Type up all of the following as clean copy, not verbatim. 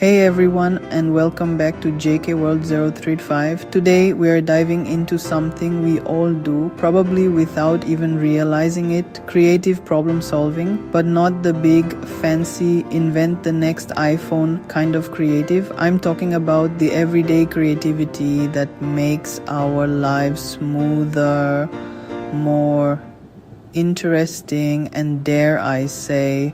Hey everyone, and welcome back to Jkworld035. Today we are diving into something we all do, probably without even realizing it, creative problem solving, but not the big, fancy, invent the next iPhone kind of creative. I'm talking about the everyday creativity that makes our lives smoother, more interesting, and dare I say,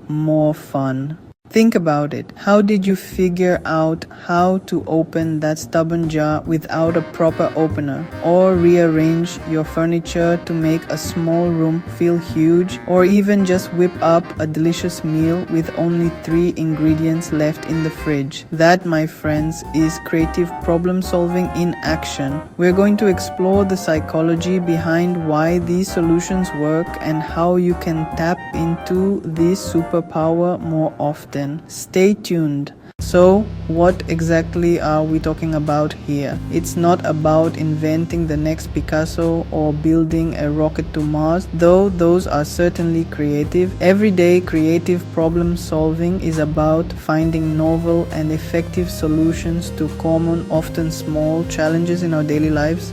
more fun. Think about it. How did you figure out how to open that stubborn jar without a proper opener? Or rearrange your furniture to make a small room feel huge? Or even just whip up a delicious meal with only 3 ingredients left in the fridge? That, my friends, is creative problem solving in action. We're going to explore the psychology behind why these solutions work and how you can tap into this superpower more often. Stay tuned. So, what exactly are we talking about here? It's not about inventing the next Picasso or building a rocket to Mars, though those are certainly creative. Everyday creative problem solving is about finding novel and effective solutions to common, often small challenges in our daily lives.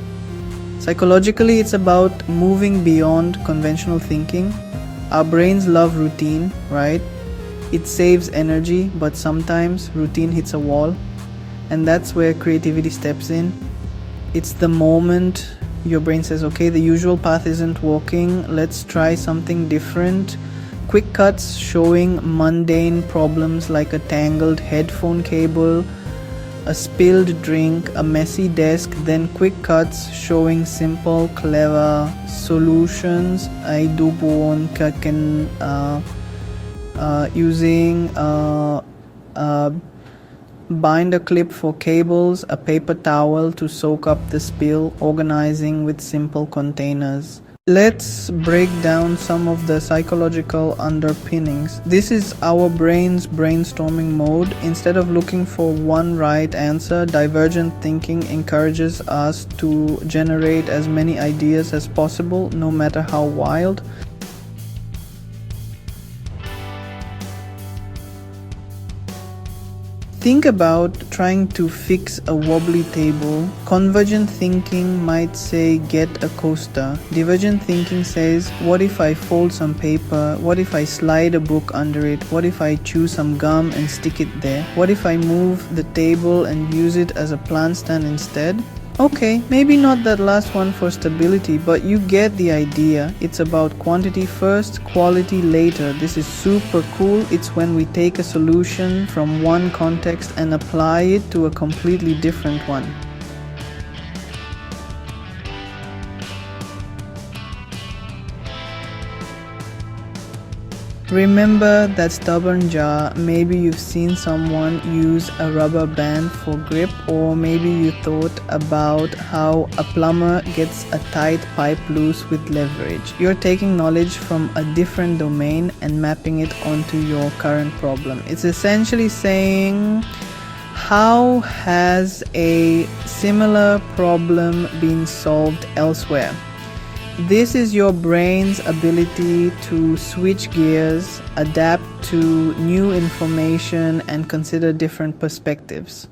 Psychologically, it's about moving beyond conventional thinking. Our brains love routine, right? It saves energy, but sometimes routine hits a wall, and that's where creativity steps in. It's the moment your brain says, okay, the usual path isn't working, let's try something different. Quick cuts showing mundane problems like a tangled headphone cable, a spilled drink, a messy desk, then quick cuts showing simple, clever solutions. I do buon kaken using binder clip for cables, a paper towel to soak up the spill, organizing with simple containers. Let's break down some of the psychological underpinnings. This is our brain's brainstorming mode. Instead of looking for one right answer, divergent thinking encourages us to generate as many ideas as possible, no matter how wild. Think about trying to fix a wobbly table. Convergent thinking might say, get a coaster. Divergent thinking says, what if I fold some paper? What if I slide a book under it? What if I chew some gum and stick it there? What if I move the table and use it as a plant stand instead? Okay, maybe not that last one for stability, but you get the idea. It's about quantity first, quality later. This is super cool. It's when we take a solution from one context and apply it to a completely different one. Remember that stubborn jar? Maybe you've seen someone use a rubber band for grip, or maybe you thought about how a plumber gets a tight pipe loose with leverage. You're taking knowledge from a different domain and mapping it onto your current problem. It's essentially saying, how has a similar problem been solved elsewhere? This is your brain's ability to switch gears, adapt to new information, and consider different perspectives.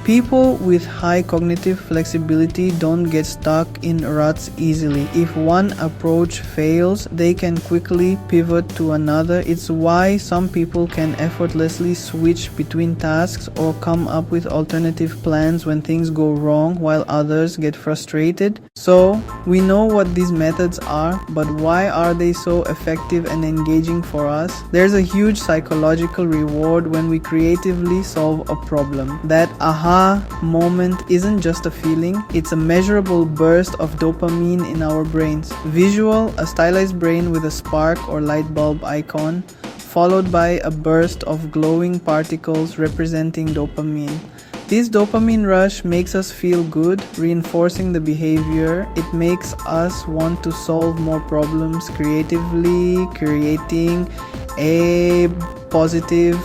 People with high cognitive flexibility don't get stuck in ruts easily. If one approach fails, they can quickly pivot to another. It's why some people can effortlessly switch between tasks or come up with alternative plans when things go wrong, while others get frustrated. So, we know what these methods are, but why are they so effective and engaging for us? There's a huge psychological reward when we creatively solve a problem. That aha moment isn't just a feeling, it's a measurable burst of dopamine in our brains. Visual, a stylized brain with a spark or light bulb icon, followed by a burst of glowing particles representing dopamine. This dopamine rush makes us feel good, reinforcing the behavior. It makes us want to solve more problems creatively, creating a positive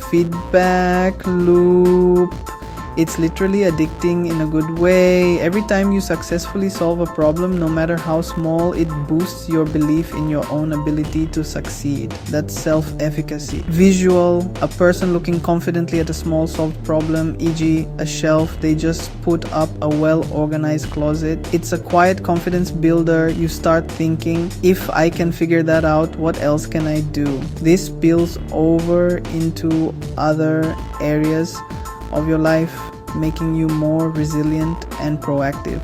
feedback loop. It's literally addicting in a good way. Every time you successfully solve a problem, no matter how small, it boosts your belief in your own ability to succeed. That's self-efficacy. Visual, a person looking confidently at a small solved problem, e.g. a shelf they just put up, a well-organized closet. It's a quiet confidence builder. You start thinking, if I can figure that out, what else can I do? This spills over into other areas of your life, making you more resilient and proactive.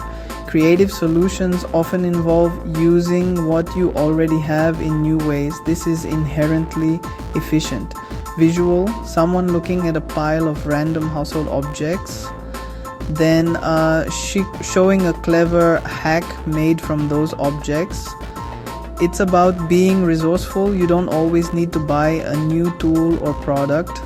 Creative solutions often involve using what you already have in new ways. This is inherently efficient. Visual, someone looking at a pile of random household objects, then showing a clever hack made from those objects. It's about being resourceful. You don't always need to buy a new tool or product.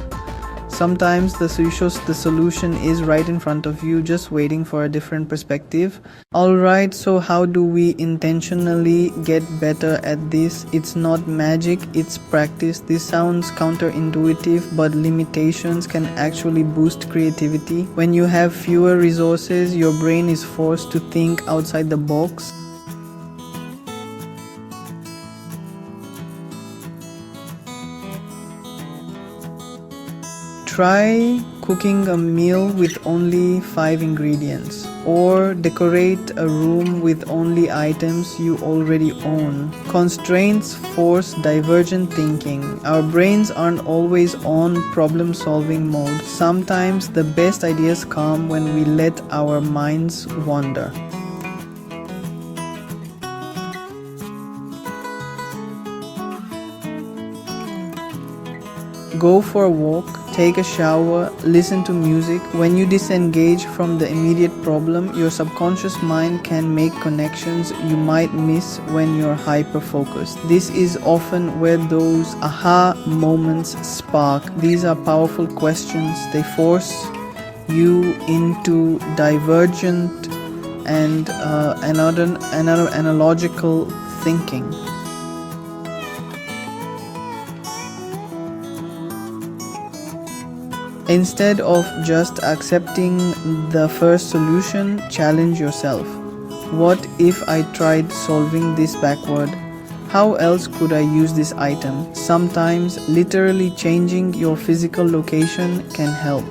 Sometimes the solution is right in front of you, just waiting for a different perspective. Alright, so how do we intentionally get better at this? It's not magic, it's practice. This sounds counterintuitive, but limitations can actually boost creativity. When you have fewer resources, your brain is forced to think outside the box. Try cooking a meal with only 5 ingredients, or decorate a room with only items you already own. Constraints force divergent thinking. Our brains aren't always on problem-solving mode. Sometimes the best ideas come when we let our minds wander. Go for a walk, take a shower, listen to music. When you disengage from the immediate problem, your subconscious mind can make connections you might miss when you're hyper-focused. This is often where those aha moments spark. These are powerful questions. They force you into divergent and analogical thinking. Instead of just accepting the first solution, challenge yourself. What if I tried solving this backward? How else could I use this item? Sometimes literally changing your physical location can help.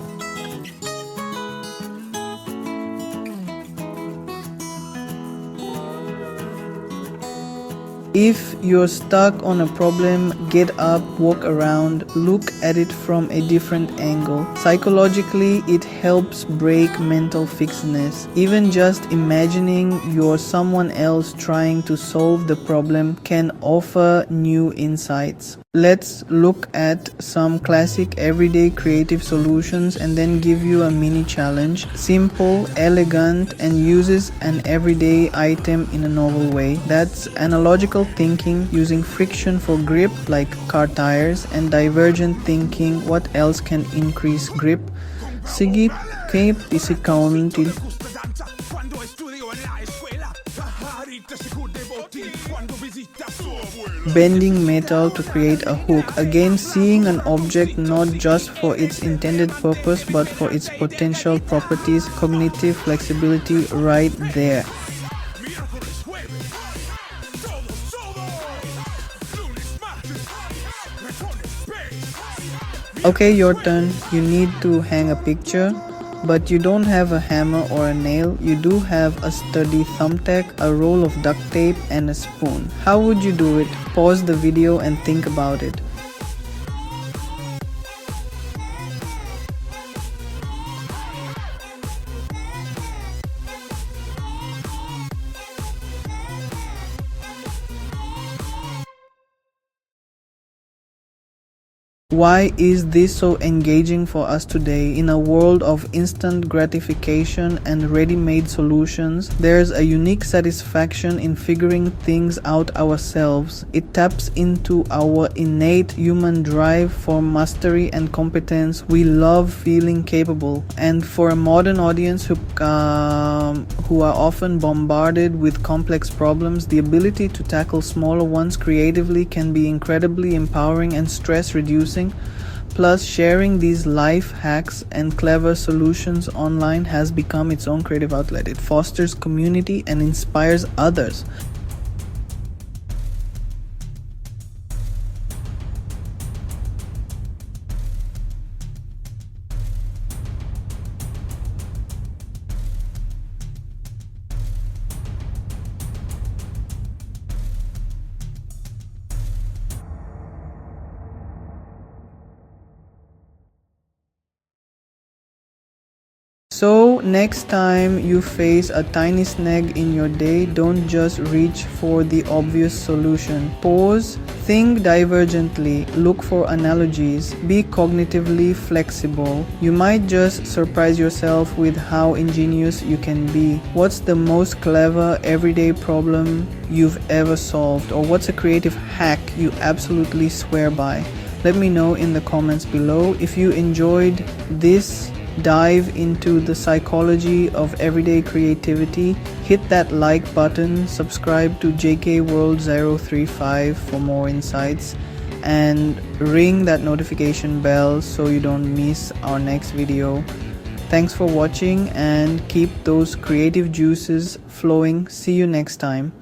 If you're stuck on a problem, get up, walk around, look at it from a different angle. Psychologically, it helps break mental fixedness. Even just imagining you're someone else trying to solve the problem can offer new insights. Let's look at some classic everyday creative solutions and then give you a mini challenge. Simple, elegant, and uses an everyday item in a novel way. That's analogical thinking, using friction for grip like car tires, and divergent thinking, what else can increase grip. Sige, kape isi kaunti. Bending metal to create a hook. Again, seeing an object not just for its intended purpose but for its potential properties. Cognitive flexibility right there. Okay, your turn. You need to hang a picture, but you don't have a hammer or a nail. You do have a sturdy thumbtack, a roll of duct tape, and a spoon. How would you do it? Pause the video and think about it. Why is this so engaging for us today? In a world of instant gratification and ready-made solutions, there's a unique satisfaction in figuring things out ourselves. It taps into our innate human drive for mastery and competence. We love feeling capable. And for a modern audience who are often bombarded with complex problems, the ability to tackle smaller ones creatively can be incredibly empowering and stress-reducing. Plus, sharing these life hacks and clever solutions online has become its own creative outlet. It fosters community and inspires others. So next time you face a tiny snag in your day, don't just reach for the obvious solution. Pause, think divergently, look for analogies, be cognitively flexible. You might just surprise yourself with how ingenious you can be. What's the most clever everyday problem you've ever solved? Or what's a creative hack you absolutely swear by? Let me know in the comments below. If you enjoyed this dive into the psychology of everyday creativity, hit that like button, subscribe to Jkworld035 for more insights, and ring that notification bell so you don't miss our next video. Thanks for watching and keep those creative juices flowing. See you next time.